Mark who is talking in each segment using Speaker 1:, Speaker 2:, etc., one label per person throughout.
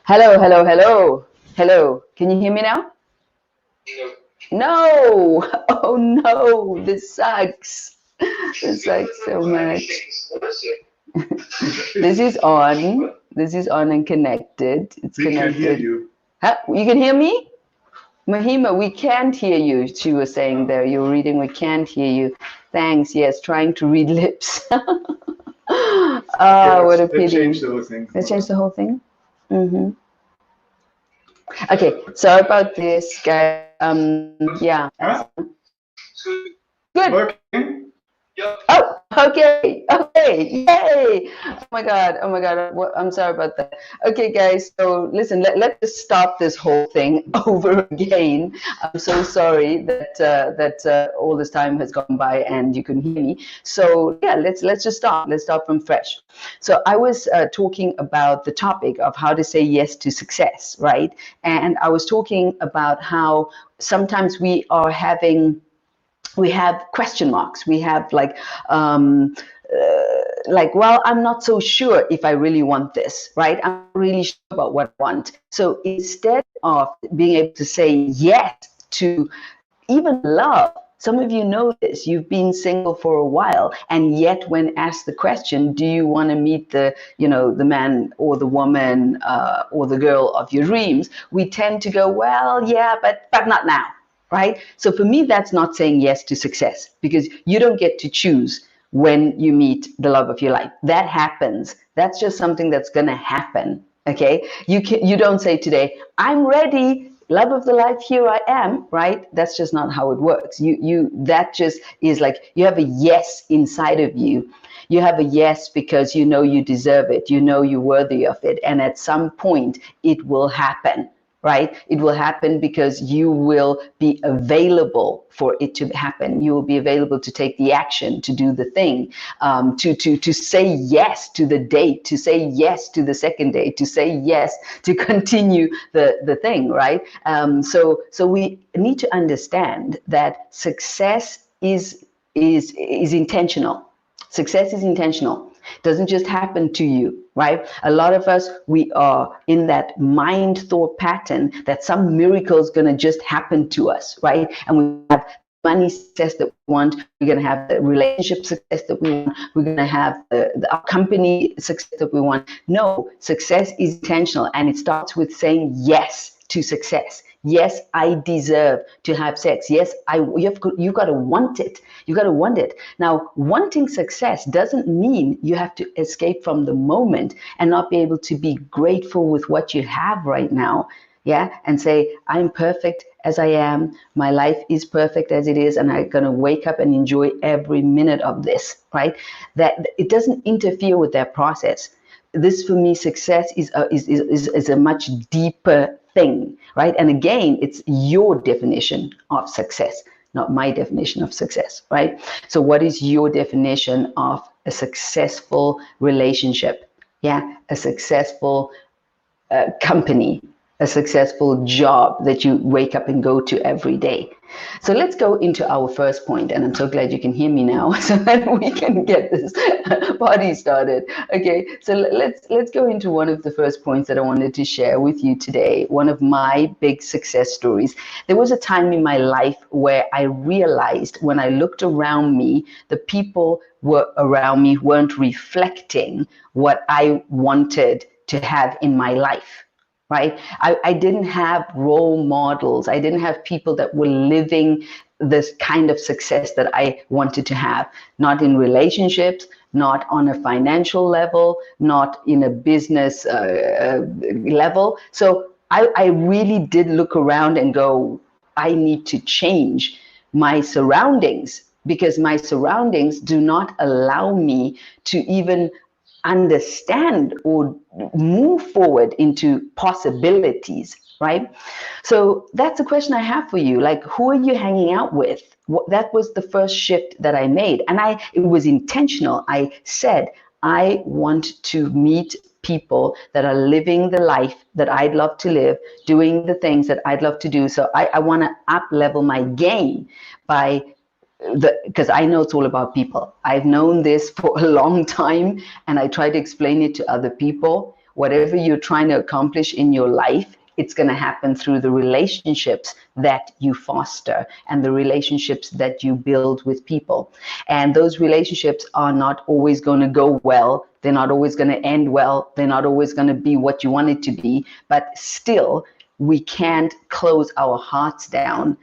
Speaker 1: Hello, hello, hello, hello. Can you hear me now? No. Oh no, this sucks. This sucks so much. This is on. This is on and connected. It's
Speaker 2: We can hear
Speaker 1: connected.
Speaker 2: you.
Speaker 1: Huh? You can hear me? Mahima, we can't hear you. She was saying there. You were reading, we can't hear you. Thanks. Yes, trying to read lips.
Speaker 2: Okay,
Speaker 1: Ah, what
Speaker 2: let's
Speaker 1: a
Speaker 2: let's change
Speaker 1: pity.
Speaker 2: the whole thing.
Speaker 1: Let's change the whole thing. Mm-hmm. Okay, sorry about this, guys. Yeah.
Speaker 2: Huh?
Speaker 1: Good.
Speaker 2: Working?
Speaker 1: Oh, okay, okay, yay! Oh my God, oh my God, I'm sorry about that. Okay, guys, so listen, let's just start this whole thing over again. I'm so sorry that all this time has gone by and you couldn't hear me. So yeah, let's just start. Let's start from fresh. So I was talking about the topic of how to say yes to success, right? And I was talking about how sometimes we have question marks. We have well, I'm not so sure if I really want this, right? I'm not really sure about what I want. So instead of being able to say yes to even love, some of you know this, you've been single for a while, and yet when asked the question, do you want to meet the man or the woman or the girl of your dreams, we tend to go, well, yeah, but not now, right? So for me, that's not saying yes to success, because you don't get to choose when you meet the love of your life. That happens. That's just something that's going to happen. Okay. You don't say today, I'm ready, love of the life, here I am, right? That's just not how it works. That just is like, you have a yes inside of you. You have a yes because you know you deserve it, you know you're worthy of it, and at some point it will happen, right? It will happen because you will be available for it to happen. You will be available to take the action, to do the thing, to say yes to the date, to say yes to the second date, to say yes to continue the thing, right? So we need to understand that success is intentional. Success is intentional. It doesn't just happen to you, right? A lot of us, we are in that mind thought pattern that some miracle is going to just happen to us, right? And we have money success that we want. We're going to have the relationship success that we want. We're going to have our company success that we want. No, success is intentional, and it starts with saying yes to success. Yes, I deserve to have sex. Yes, you got to want it. You got to want it. Now, wanting success doesn't mean you have to escape from the moment and not be able to be grateful with what you have right now. Yeah, and say, I'm perfect as I am. My life is perfect as it is, and I'm going to wake up and enjoy every minute of this, right? That it doesn't interfere with that process. This for me, success is a much deeper thing, right? And again, it's your definition of success, not my definition of success, right? So what is your definition of a successful relationship? Yeah, a successful company, a successful job that you wake up and go to every day. So let's go into our first point, and I'm so glad you can hear me now, so that we can get this party started. Okay, so let's go into one of the first points that I wanted to share with you today. One of my big success stories. There was a time in my life where I realized, when I looked around me, the people were around me weren't reflecting what I wanted to have in my life, right? I didn't have role models. I didn't have people that were living this kind of success that I wanted to have, not in relationships, not on a financial level, not in a business level. So I really did look around and go, I need to change my surroundings, because my surroundings do not allow me to even understand or move forward into possibilities, right? So that's the question I have for you. Like, who are you hanging out with? That was the first shift that I made, and it was intentional. I said, I want to meet people that are living the life that I'd love to live, doing the things that I'd love to do. So I want to up level my game by because I know it's all about people. I've known this for a long time, and I try to explain it to other people. whatever you're trying to accomplish in your life, it's going to happen through the relationships that you foster and the relationships that you build with people. And those relationships are not always going to go well. They're not always going to end well. They're not always going to be what you want it to be. But still, we can't close our hearts down.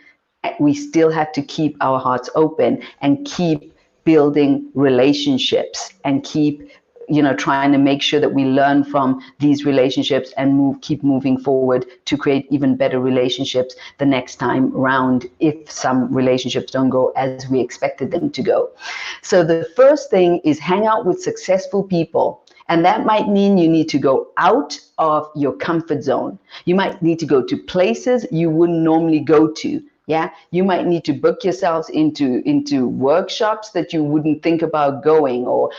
Speaker 1: We still have to keep our hearts open and keep building relationships and keep trying to make sure that we learn from these relationships and keep moving forward to create even better relationships the next time around if some relationships don't go as we expected them to go. So the first thing is hang out with successful people. And that might mean you need to go out of your comfort zone. You might need to go to places you wouldn't normally go to. Yeah, you might need to book yourselves into workshops that you wouldn't think about going, or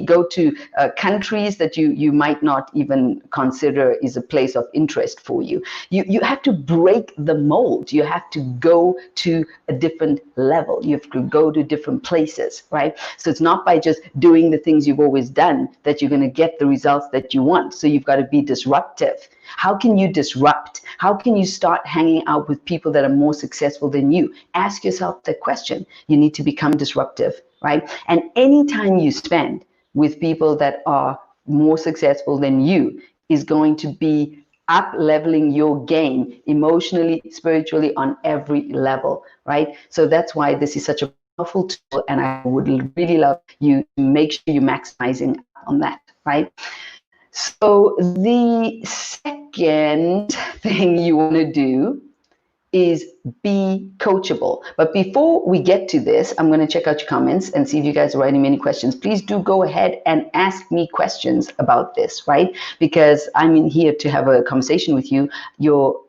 Speaker 1: go to countries that you might not even consider is a place of interest for you. You have to break the mold. You have to go to a different level. You have to go to different places, right? So it's not by just doing the things you've always done that you're going to get the results that you want. So you've got to be disruptive. How can you disrupt? How can you start hanging out with people that are more successful than you? Ask yourself that question. You need to become disruptive, right? And anytime you spend with people that are more successful than you is going to be up leveling your game emotionally, spiritually, on every level, right? So that's why this is such a powerful tool, and I would really love you to make sure you're maximizing on that, right? So the second thing you want to do is be coachable. But before we get to this, I'm going to check out your comments and see if you guys are writing many questions. Please do go ahead and ask me questions about this, right? Because I'm in here to have a conversation with you. Your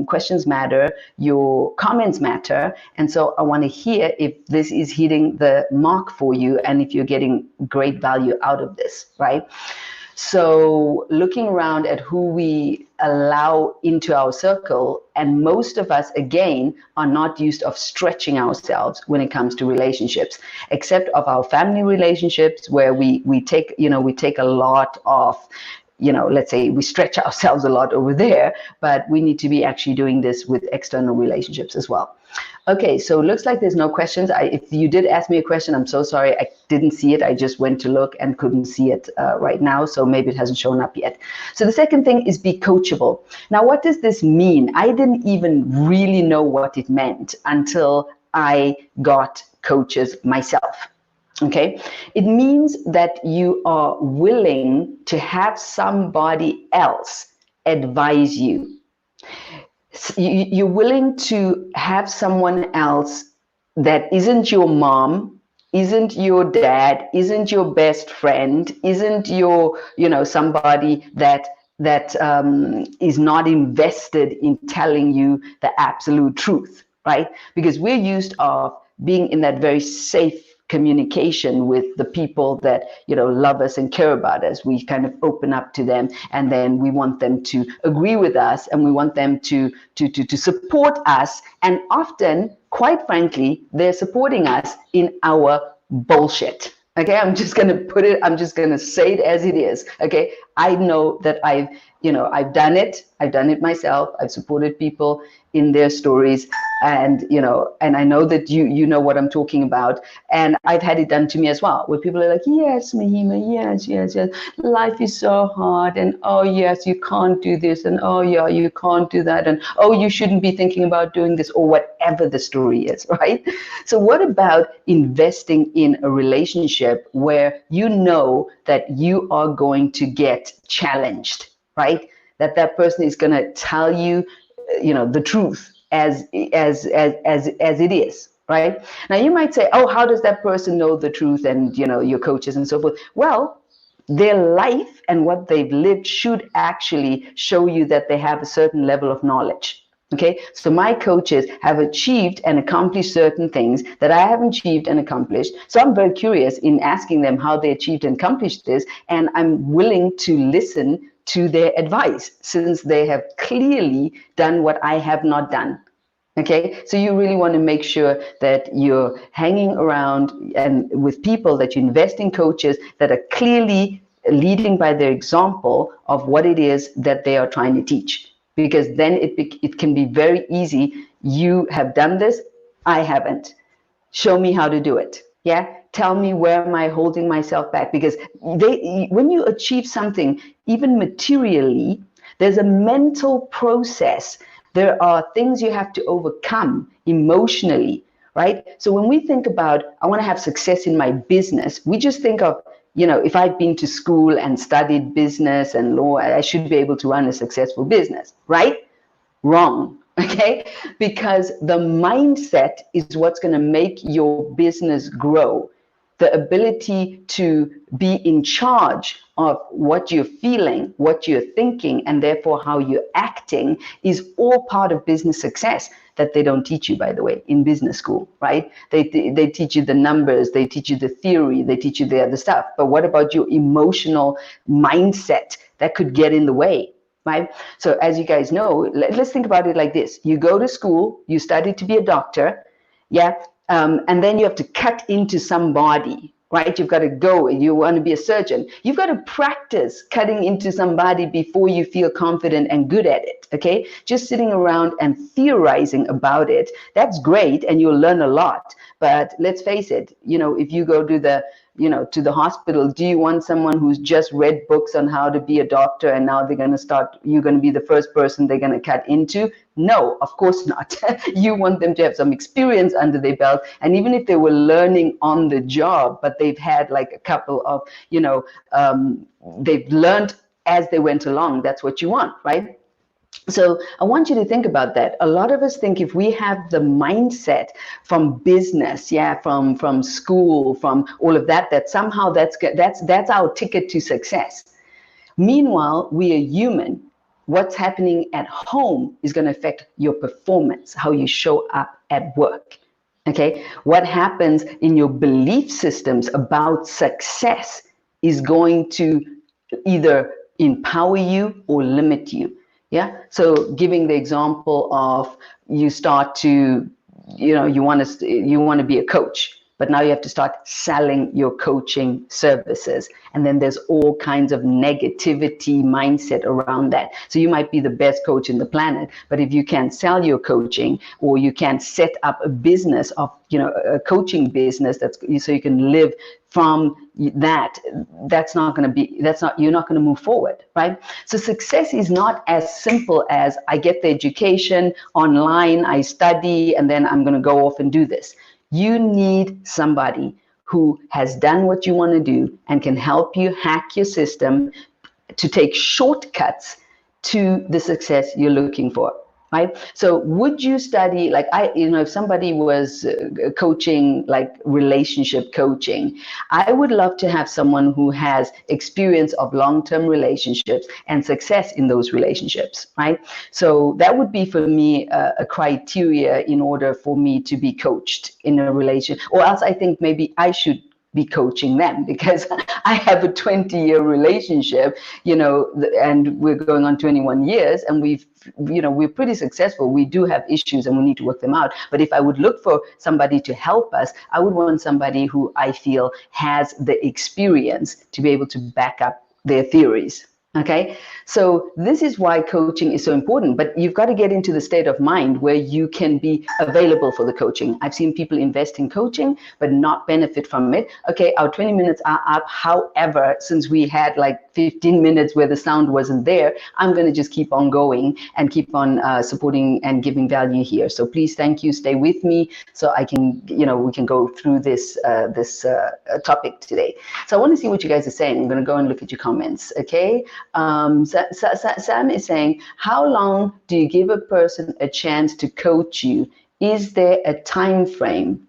Speaker 1: questions matter, your comments matter. And so I want to hear if this is hitting the mark for you and if you're getting great value out of this, right? So looking around at who we allow into our circle, and most of us, again, are not used of stretching ourselves when it comes to relationships, except of our family relationships where we take a lot of, let's say we stretch ourselves a lot over there, but we need to be actually doing this with external relationships as well. Okay, so it looks like there's no questions. If you did ask me a question, I'm so sorry. I didn't see it. I just went to look and couldn't see it right now, so maybe it hasn't shown up yet. So the second thing is be coachable. Now, what does this mean? I didn't even really know what it meant until I got coaches myself. Okay, it means that you are willing to have somebody else advise you. You're willing to have someone else that isn't your mom, isn't your dad, isn't your best friend, isn't your, somebody that is not invested in telling you the absolute truth, right? Because we're used of being in that very safe communication with the people that love us and care about us. We kind of open up to them, and then we want them to agree with us, and we want them to support us. And often, quite frankly, they're supporting us in our bullshit. Okay, I'm just gonna say it as it is. Okay, I know that I've done it. I've done it myself. I've supported people in their stories, and and I know that you know what I'm talking about. And I've had it done to me as well, where people are like, yes, Mahima, yes, life is so hard, and oh yes, you can't do this, and oh yeah, you can't do that, and oh, you shouldn't be thinking about doing this, or whatever the story is, right? So what about investing in a relationship where you know that you are going to get challenged, right? That person is going to tell you, the truth as it is, right? Now you might say, oh, how does that person know the truth? And your coaches and so forth. Well, their life and what they've lived should actually show you that they have a certain level of knowledge. Okay, so my coaches have achieved and accomplished certain things that I haven't achieved and accomplished. So I'm very curious in asking them how they achieved and accomplished this, and I'm willing to listen to their advice since they have clearly done what I have not done. Okay, so you really want to make sure that you're hanging around and with people that you invest in, coaches that are clearly leading by their example of what it is that they are trying to teach. Because then it can be very easy. You have done this, I haven't. Show me how to do it. Yeah, tell me, where am I holding myself back? Because when you achieve something, even materially, there's a mental process. There are things you have to overcome emotionally, right? So when we think about, I want to have success in my business, we just think of, if I've been to school and studied business and law, I should be able to run a successful business, right? Wrong. Okay, because the mindset is what's going to make your business grow. The ability to be in charge of what you're feeling, what you're thinking, and therefore how you're acting is all part of business success that they don't teach you, by the way, in business school, right? They teach you the numbers, they teach you the theory, they teach you the other stuff. But what about your emotional mindset that could get in the way? Right? So as you guys know, let's think about it like this. You go to school, you study to be a doctor, yeah, and then you have to cut into somebody, right? You've got to go, you want to be a surgeon. You've got to practice cutting into somebody before you feel confident and good at it, okay? Just sitting around and theorizing about it, that's great, and you'll learn a lot. But let's face it, if you go to the hospital, do you want someone who's just read books on how to be a doctor and now you're going to be the first person they're going to cut into? No, of course not. You want them to have some experience under their belt. And even if they were learning on the job, but they've had like a couple of, they've learned as they went along, that's what you want, right? So I want you to think about that. A lot of us think if we have the mindset from business, from school, from all of that, that somehow that's our ticket to success. Meanwhile, we are human. What's happening at home is going to affect your performance, how you show up at work. Okay, what happens in your belief systems about success is going to either empower you or limit you. Yeah. So giving the example of you start to, you want to be a coach, but now you have to start selling your coaching services. And then there's all kinds of negativity mindset around that. So you might be the best coach in the planet, but if you can't sell your coaching, or you can't set up a business of, a coaching business so you can live from that, you're not going to move forward, right? So success is not as simple as I get the education online, I study, and then I'm going to go off and do this. You need somebody who has done what you want to do and can help you hack your system to take shortcuts to the success you're looking for. Right? So would you study, like if somebody was coaching, like relationship coaching, I would love to have someone who has experience of long-term relationships and success in those relationships, right? So that would be for me a criteria in order for me to be coached in a relation, or else I think maybe I should be coaching them, because I have a 20-year relationship, and we're going on 21 years, and we're pretty successful. We do have issues and we need to work them out. But if I would look for somebody to help us, I would want somebody who I feel has the experience to be able to back up their theories. Okay, so this is why coaching is so important, but you've got to get into the state of mind where you can be available for the coaching. I've seen people invest in coaching, but not benefit from it. Okay, our 20 minutes are up. However, since we had like 15 minutes where the sound wasn't there, I'm going to just keep on going and keep on supporting and giving value here. So please, thank you. Stay with me so I can, we can go through this topic today. So I want to see what you guys are saying. I'm going to go and look at your comments. Okay. Sam is saying, how long do you give a person a chance to coach you? Is there a time frame?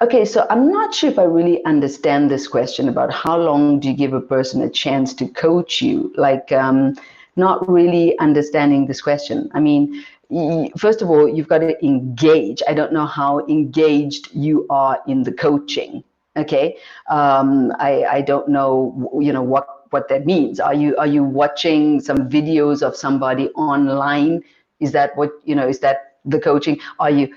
Speaker 1: Okay, so I'm not sure if I really understand this question about how long do you give a person a chance to coach you? Like, not really understanding this question. I mean, first of all, you've got to engage. I don't know how engaged you are in the coaching. Okay, I don't know, what that means. Are you watching some videos of somebody online? Is that what, is that the coaching? Are you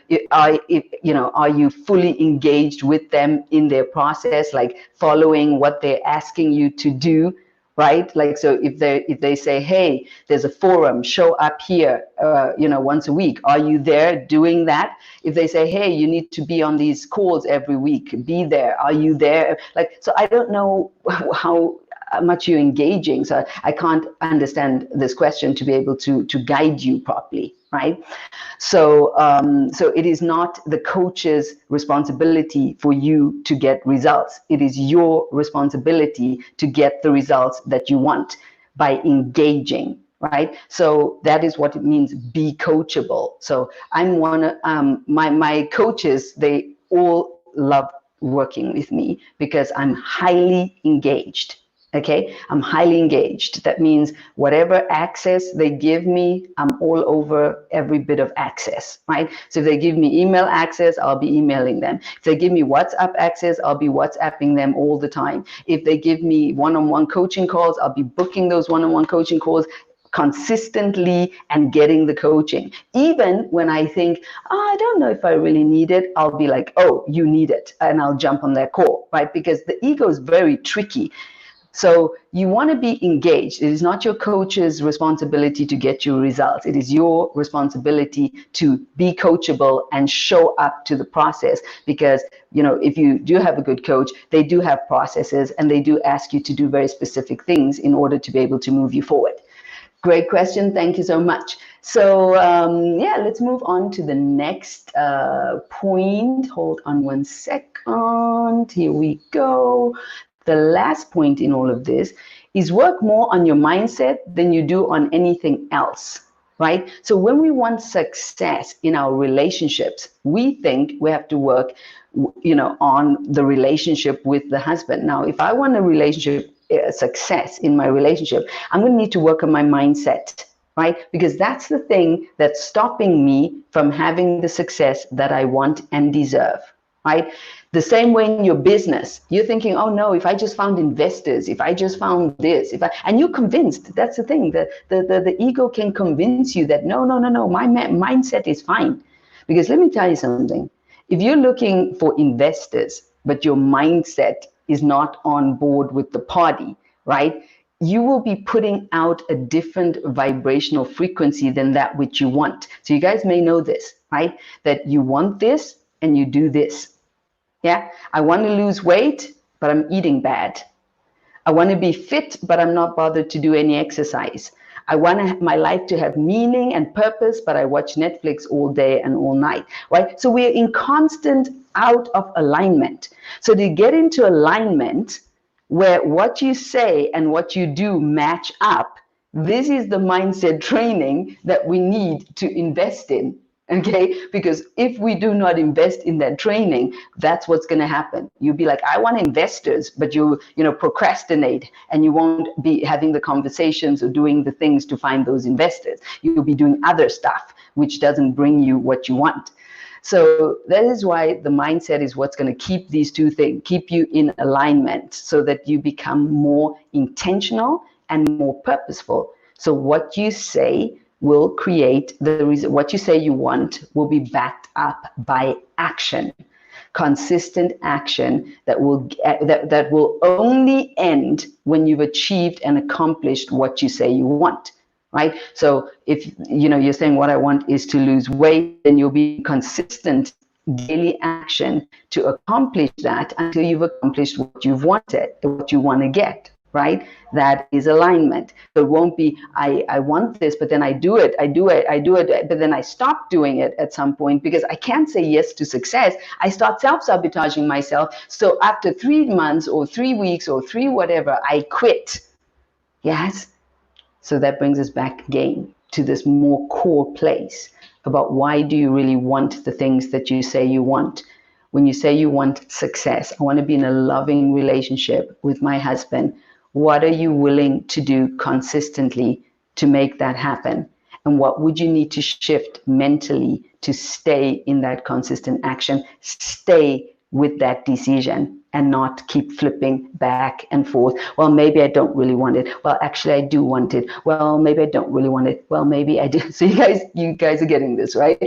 Speaker 1: fully engaged with them in their process, like following what they're asking you to do? right? Like, so if they say, hey, there's a forum, show up here, once a week, are you there doing that? If they say, hey, you need to be on these calls every week, be there, are you there? Like, so I don't know how much you're engaging, so I can't understand this question to be able to guide you properly, right? So it is not the coach's responsibility for you to get results. It is your responsibility to get the results that you want by engaging, right? So that is what it means, be coachable. So I'm my coaches, they all love working with me because I'm highly engaged. Okay, I'm highly engaged. That means whatever access they give me, I'm all over every bit of access, right? So if they give me email access, I'll be emailing them. If they give me WhatsApp access, I'll be WhatsApping them all the time. If they give me one-on-one coaching calls, I'll be booking those one-on-one coaching calls consistently and getting the coaching. Even when I think, oh, I don't know if I really need it, I'll be like, oh, you need it. And I'll jump on that call, right? Because the ego is very tricky. So you want to be engaged. It is not your coach's responsibility to get you results. It is your responsibility to be coachable and show up to the process. Because, if you do have a good coach, they do have processes and they do ask you to do very specific things in order to be able to move you forward. Great question. Thank you so much. So let's move on to the next point. Hold on one second. Here we go. The last point in all of this is work more on your mindset than you do on anything else, right? So when we want success in our relationships, we think we have to work, on the relationship with the husband. Now, if I want a relationship success in my relationship, I'm going to need to work on my mindset, right? Because that's the thing that's stopping me from having the success that I want and deserve, right? The same way in your business, you're thinking, oh no, if I just found investors, if I just found this, and you're convinced, that's the thing, the ego can convince you that no, my mindset is fine. Because let me tell you something, if you're looking for investors, but your mindset is not on board with the party, right? You will be putting out a different vibrational frequency than that which you want. So you guys may know this, right? That you want this and you do this. Yeah, I want to lose weight, but I'm eating bad. I want to be fit, but I'm not bothered to do any exercise. I want my life to have meaning and purpose, but I watch Netflix all day and all night, right? So we're in constant out of alignment. So to get into alignment where what you say and what you do match up, this is the mindset training that we need to invest in. Okay, because if we do not invest in that training, that's what's going to happen. You'll be like, I want investors, but you procrastinate and you won't be having the conversations or doing the things to find those investors. You'll be doing other stuff which doesn't bring you what you want. So that is why the mindset is what's going to keep these two things, keep you in alignment so that you become more intentional and more purposeful. So what you say will create the reason. What you say you want will be backed up by action, consistent action that will only end when you've achieved and accomplished what you say you want, right? So if you're saying what I want is to lose weight, then you'll be consistent daily action to accomplish that until you've accomplished what you've wanted, what you want to get. Right? That is alignment. So it won't be, I want this, but then I do it, but then I stop doing it at some point because I can't say yes to success. I start self-sabotaging myself. So after 3 months or 3 weeks or 3 whatever, I quit. Yes? So that brings us back again to this more core place about why do you really want the things that you say you want? When you say you want success, I want to be in a loving relationship with my husband. What are you willing to do consistently to make that happen? And what would you need to shift mentally to stay in that consistent action, stay with that decision and not keep flipping back and forth? Well, maybe I don't really want it. Well, actually, I do want it. Well, maybe I don't really want it. Well, maybe I do. So you guys are getting this, right?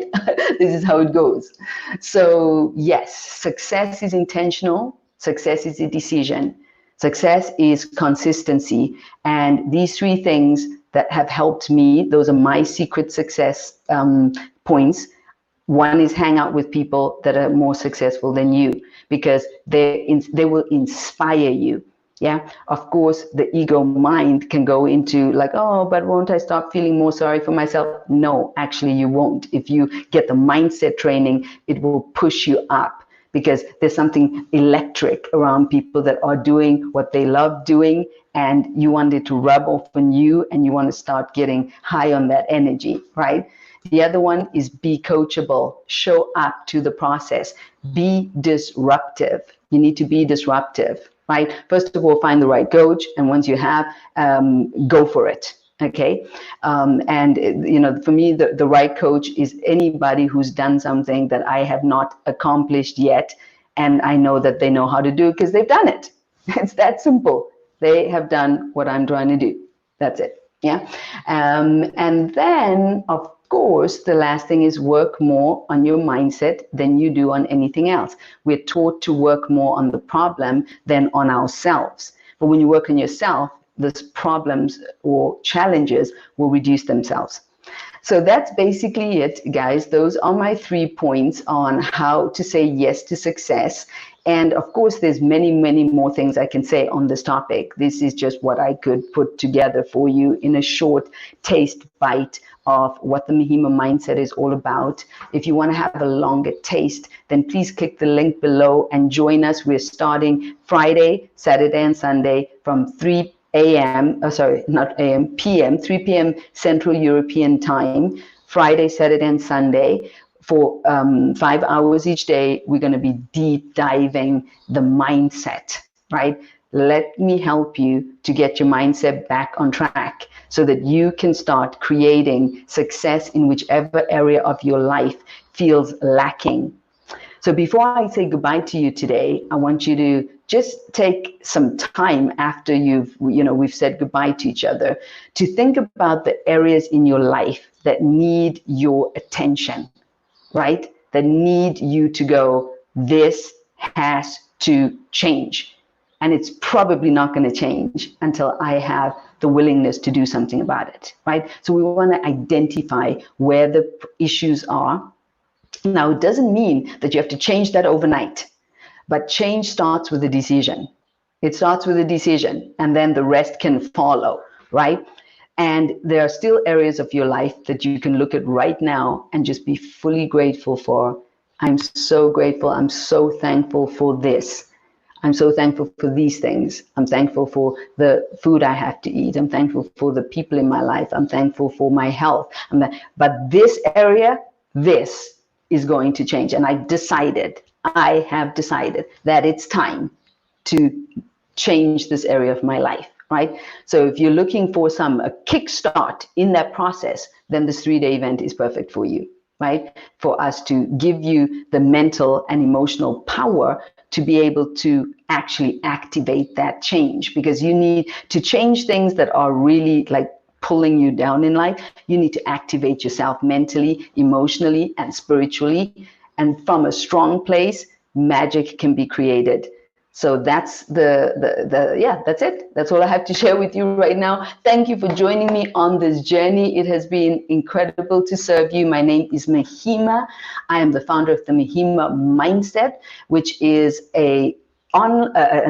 Speaker 1: This is how it goes. So yes, success is intentional. Success is a decision. Success is consistency. And these three things that have helped me, those are my secret success points. One is hang out with people that are more successful than you, because they will inspire you. Yeah, of course, the ego mind can go into like, oh, but won't I stop feeling more sorry for myself? No, actually, you won't. If you get the mindset training, it will push you up, because there's something electric around people that are doing what they love doing, and you want it to rub off on you, and you want to start getting high on that energy, right? The other one is be coachable. Show up to the process. Be disruptive. You need to be disruptive, right? First of all, find the right coach, and once you have, go for it. Okay. And for me, the right coach is anybody who's done something that I have not accomplished yet, and I know that they know how to do it because they've done it. It's that simple. They have done what I'm trying to do. That's it. Yeah. And then, of course, the last thing is work more on your mindset than you do on anything else. We're taught to work more on the problem than on ourselves. But when you work on yourself, those problems or challenges will reduce themselves. So that's basically it, guys. Those are my 3 points on how to say yes to success. And of course, there's many, many more things I can say on this topic. This is just what I could put together for you in a short taste bite of what the Mahima mindset is all about. If you want to have a longer taste, then please click the link below and join us. We're starting Friday, Saturday, and Sunday from 3 a.m. Not a.m. p.m. 3 p.m. Central European Time, Friday, Saturday, and Sunday. For 5 hours each day, we're going to be deep diving the mindset, right? Let me help you to get your mindset back on track so that you can start creating success in whichever area of your life feels lacking. So before I say goodbye to you today, I want you to just take some time after we've said goodbye to each other to think about the areas in your life that need your attention, right? That need you to go, this has to change. And it's probably not going to change until I have the willingness to do something about it, right? So we want to identify where the issues are. Now, it doesn't mean that you have to change that overnight, but change starts with a decision. It starts with a decision, and then the rest can follow, right? And there are still areas of your life that you can look at right now and just be fully grateful for. I'm so grateful. I'm so thankful for this. I'm so thankful for these things. I'm thankful for the food I have to eat. I'm thankful for the people in my life. I'm thankful for my health. But this area, this is going to change. And I have decided that it's time to change this area of my life, right? So if you're looking for a kickstart in that process, then this 3-day event is perfect for you, right? For us to give you the mental and emotional power to be able to actually activate that change, because you need to change things that are really like pulling you down in life. You need to activate yourself mentally, emotionally, and spiritually. And from a strong place, magic can be created. So that's that's it. That's all I have to share with you right now. Thank you for joining me on this journey. It has been incredible to serve you. My name is Mahima. I am the founder of the Mahima Mindset, which is an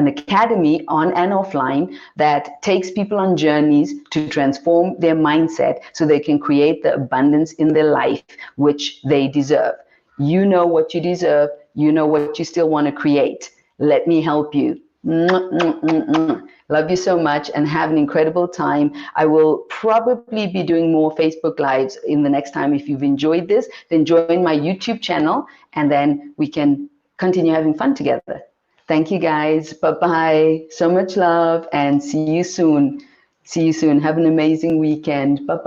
Speaker 1: academy on and offline that takes people on journeys to transform their mindset so they can create the abundance in their life which they deserve. You know what you deserve. You know what you still want to create. Let me help you. Love you so much and have an incredible time. I will probably be doing more Facebook Lives in the next time. If you've enjoyed this, then join my YouTube channel and then we can continue having fun together. Thank you guys. Bye-bye. So much love and see you soon. See you soon. Have an amazing weekend. Bye-bye.